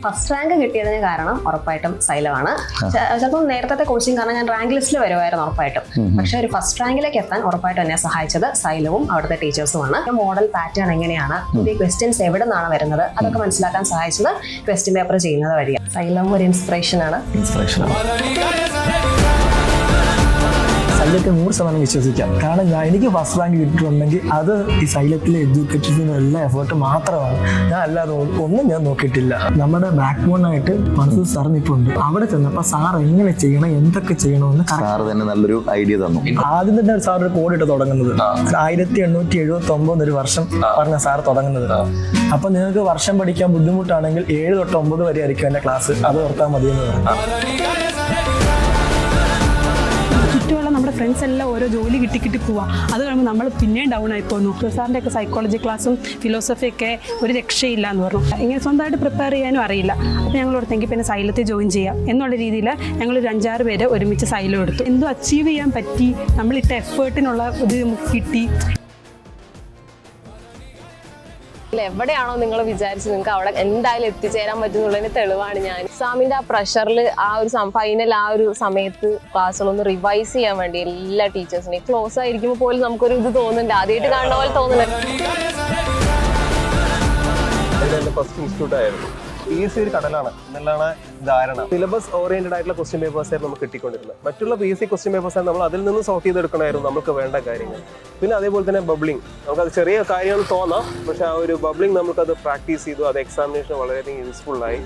First rank കിട്ടിയതിന് കാരണം ഉറപ്പായിട്ടും സൈലമാണ്. ചിലപ്പോൾ നേരത്തെ കോച്ചിങ് കാരണം ഞാൻ റാങ്ക് ലിസ്റ്റിൽ വരുമായിരുന്നു ഉറപ്പായിട്ടും. പക്ഷെ ഒരു ഫസ്റ്റ് റാങ്കിലേക്ക് എത്താൻ ഉറപ്പായിട്ടും എന്നെ സഹായിച്ചത് സൈലവും അവിടുത്തെ ടീച്ചേഴ്സുമാണ്. മോഡൽ പാറ്റേൺ എങ്ങനെയാണ്, പുതിയ ക്വസ്റ്റ്യൻസ് എവിടെ നിന്നാണ് വരുന്നത്, അതൊക്കെ മനസ്സിലാക്കാൻ സഹായിച്ചത് ക്വസ്റ്റ്യൻ പേപ്പർ ചെയ്യുന്നത് വഴിയാണ്. സൈലം ഒരു ഇൻസ്പിറേഷൻ ആണ്. സൈലത്തെ 100% വിശ്വസിക്കാം. കാരണം എനിക്ക് ഫസ്റ്റ് റാങ്ക് കിട്ടിയിട്ടുണ്ടെങ്കിൽ അത് ഈ സൈലത്തിലെ എഡ്യൂക്കേറ്റീവിന് എല്ലാ എഫേർട്ട് മാത്രമാണ്. ഞാൻ അല്ലാതെ ഒന്നും ഞാൻ നോക്കിയിട്ടില്ല. നമ്മുടെ ബാക്ക് ബോണായിട്ട് മനസ്സിൽ സാർ നിൽപ്പുണ്ട്. അവിടെ ചെന്നപ്പോൾ സാർ എങ്ങനെ ചെയ്യണം, എന്തൊക്കെ ചെയ്യണമെന്ന് സാർ തന്നെ നല്ലൊരു ഐഡിയ തന്നു. ആദ്യം തന്നെ സാർ ഒരു കോഡിട്ട് തുടങ്ങുന്നത് 1879 ഒരു വർഷം പറഞ്ഞ സാർ തുടങ്ങുന്നത്. അപ്പൊ നിങ്ങൾക്ക് വർഷം പഠിക്കാൻ ബുദ്ധിമുട്ടാണെങ്കിൽ 7 തൊട്ട് 9 വരെ ആയിരിക്കും എൻ്റെ ക്ലാസ്. അത് ഓർത്താൽ മതിയെന്ന് പറഞ്ഞു. ചുറ്റുമുള്ള നമ്മുടെ ഫ്രണ്ട്സ് എല്ലാം ഓരോ ജോലി കിട്ടി പോവാ. അത് കഴിയുമ്പോൾ നമ്മൾ പിന്നെയും ഡൗൺ ആയി പോകുന്നു. സാറിൻ്റെ ഒക്കെ സൈക്കോളജി ക്ലാസ്സും ഫിലോസഫിയൊക്കെ ഒരു രക്ഷയില്ല എന്ന് പറഞ്ഞു. ഇങ്ങനെ സ്വന്തമായിട്ട് പ്രിപ്പയർ ചെയ്യാനും അറിയില്ല. അപ്പോൾ ഞങ്ങൾ ഓർത്തെങ്കിൽ പിന്നെ സൈലത്തിൽ ജോയിൻ ചെയ്യാം എന്നുള്ള രീതിയിൽ ഞങ്ങളൊരു 5-6 പേര് ഒരുമിച്ച് സൈലം എടുത്തു. എന്തോ അച്ചീവ് ചെയ്യാൻ പറ്റി, നമ്മളിട്ട എഫേർട്ടിനുള്ള ഇത് കിട്ടി. എവിടെയാണോ നിങ്ങൾ വിചാരിച്ച് നിങ്ങൾക്ക് അവിടെ എന്തായാലും എത്തിച്ചേരാൻ പറ്റുന്നുള്ളതിന് തെളിവാണ് ഞാൻ. എക്സാമിന്റെ ആ പ്രഷറിൽ ആ ഒരു ഫൈനൽ ആ ഒരു സമയത്ത് ക്ലാസ്സുകളൊന്ന് റിവൈസ് ചെയ്യാൻ വേണ്ടി എല്ലാ ടീച്ചേഴ്സിനെയും ക്ലോസ് ആയിരിക്കുമ്പോൾ പോലും നമുക്കൊരു ഇത് തോന്നുന്നുണ്ട്, ആദ്യമായിട്ട് കാണുന്ന പോലെ തോന്നുന്നുണ്ട്. ഫസ്റ്റ് ഇൻസ്റ്റിറ്റ്യൂട്ട് ആയിരുന്നു. PSC ഒരു കടലാണ് എന്നുള്ളതാണ് ധാരണ. സിലബസ് ഓറിയന്റഡ് ആയിട്ടുള്ള ക്വസ്റ്റ്യൻ പേപ്പേഴ്സ് ആയിരുന്നു നമുക്ക് കിട്ടിക്കൊണ്ടിരുന്നത്. മറ്റുള്ള PSC ക്വസ്റ്റ്യൻ പേപ്പേഴ്സ് നമ്മൾ അതിൽ നിന്ന് സോർട്ട് ചെയ്തെടുക്കണമായിരുന്നു നമുക്ക് വേണ്ട കാര്യങ്ങൾ. പിന്നെ അതേപോലെ തന്നെ ബബ്ലിംഗ്, നമുക്കത് ചെറിയ കാര്യമെന്ന് തോന്നാം, പക്ഷെ ആ ഒരു ബബ്ലിംഗ് നമുക്കത് പ്രാക്ടീസ് ചെയ്തു. അത് എക്സാമിനേഷൻ വളരെയധികം യൂസ്ഫുൾ ആയി.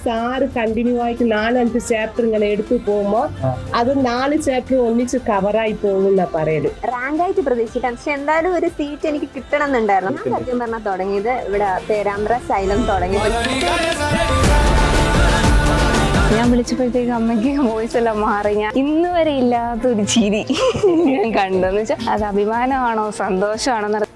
സാറ് കണ്ടിന്യൂ ആയിട്ട് 4-5 ചാപ്റ്റർ ഇങ്ങനെ എടുത്തു പോകുമ്പോൾ അത് 4 ചാപ്റ്റർ ഒന്നിച്ച് കവറായി പോകുന്ന പറയല്. റാങ്ക് ആയിട്ട് പ്രതീക്ഷിക്കാം, പക്ഷെ എന്തായാലും ഒരു സീറ്റ് എനിക്ക് കിട്ടണം എന്നുണ്ടായിരുന്നു. ഞാൻ സത്യം പറഞ്ഞാൽ തുടങ്ങിയത് ഇവിടെ പേരാമ്പ്ര സൈലം തുടങ്ങി. ഞാൻ വിളിച്ചപ്പോഴത്തേക്ക് അമ്മയ്ക്ക് വോയിസ് എല്ലാം മാറി. ഞാൻ ഇന്ന് വരെ ഇല്ലാത്തൊരു ചിരി ഞാൻ കണ്ടെന്ന് വെച്ചാൽ അത് അഭിമാനമാണോ സന്തോഷമാണോ.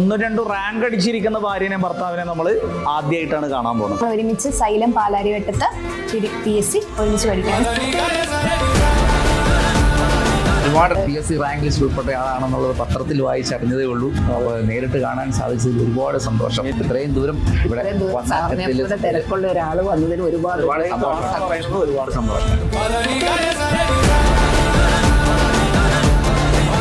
1-2 റാങ്ക് അടിച്ചിരിക്കുന്ന ഭാര്യനെ ഭർത്താവിനെ നമ്മൾ ആദ്യമായിട്ടാണ് കാണാൻ പോകുന്നത്. ഒരുമിച്ച് സൈലം പാലാരിവട്ടത്ത് PSC ഒരുമിച്ച് പഠിക്കാൻ. ഒരുപാട് PSC റാങ്ക് ലിസ്റ്റ് ഉൾപ്പെട്ട ആളാണെന്നുള്ളത് പത്രത്തിൽ വായിച്ചറിഞ്ഞതേ ഉള്ളൂ. അപ്പോൾ നേരിട്ട് കാണാൻ സാധിച്ചതിൽ ഒരുപാട് സന്തോഷം. ഇത്രയും ദൂരം ഇവിടെ തിരക്കുള്ള ഒരാൾ വന്നതിന് ഒരുപാട് സന്തോഷം.